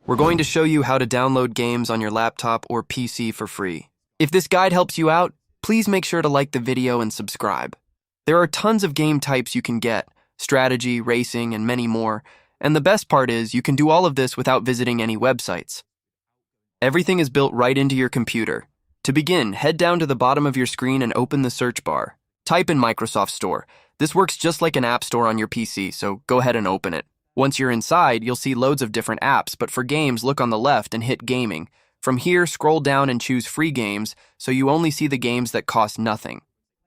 We're going to show you how to download games on your laptop or PC for free. If this guide helps you out, please make sure to like the video and subscribe. There are tons of game types you can get, strategy, racing, and many more, and the best part is you can do all of this without visiting any websites. Everything is built right into your computer. To begin, head down to the bottom of your screen and open the search bar. Type in Microsoft Store. This works just like an app store on your PC, so go ahead and open it. Once you're inside, you'll see loads of different apps, but for games, look on the left and hit Gaming. From here, scroll down and choose Free Games, so you only see the games that cost nothing.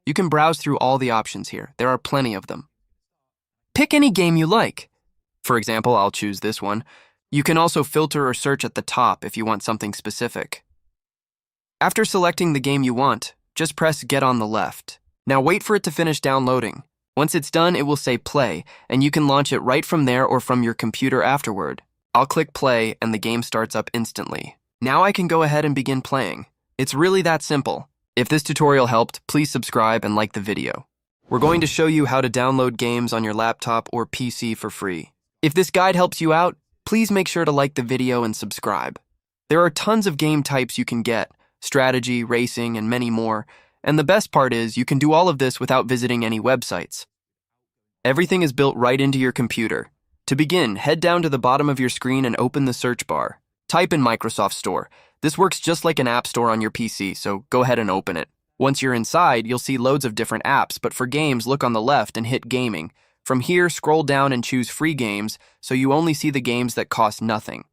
You can browse through all the options here. There are plenty of them. Pick any game you like. For example, I'll choose this one. You can also filter or search at the top if you want something specific. After selecting the game you want, just press Get on the left. Now wait for it to finish downloading. Once it's done, it will say Play, and you can launch it right from there or from your computer afterward. I'll click Play, and the game starts up instantly. Now I can go ahead and begin playing. It's really that simple. If this tutorial helped, please subscribe and like the video. We're going to show you how to download games on your laptop or PC for free. If this guide helps you out, please make sure to like the video and subscribe. There are tons of game types you can get, strategy, racing, and many more, and the best part is you can do all of this without visiting any websites. Everything is built right into your computer. To begin, head down to the bottom of your screen and open the search bar. Type in Microsoft Store. This works just like an app store on your PC, so go ahead and open it. Once you're inside, you'll see loads of different apps, but for games, look on the left and hit Gaming. From here, scroll down and choose Free Games, so you only see the games that cost nothing.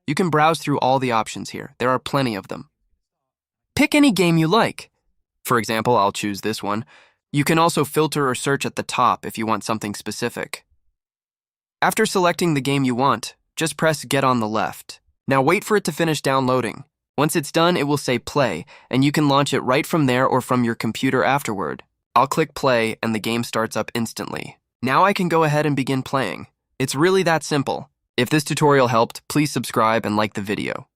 You can browse through all the options here. There are plenty of them. Pick any game you like. For example, I'll choose this one. You can also filter or search at the top if you want something specific. After selecting the game you want, just press Get on the left. Now wait for it to finish downloading. Once it's done, it will say Play, and you can launch it right from there or from your computer afterward. I'll click Play, and the game starts up instantly. Now I can go ahead and begin playing. It's really that simple. If this tutorial helped, please subscribe and like the video.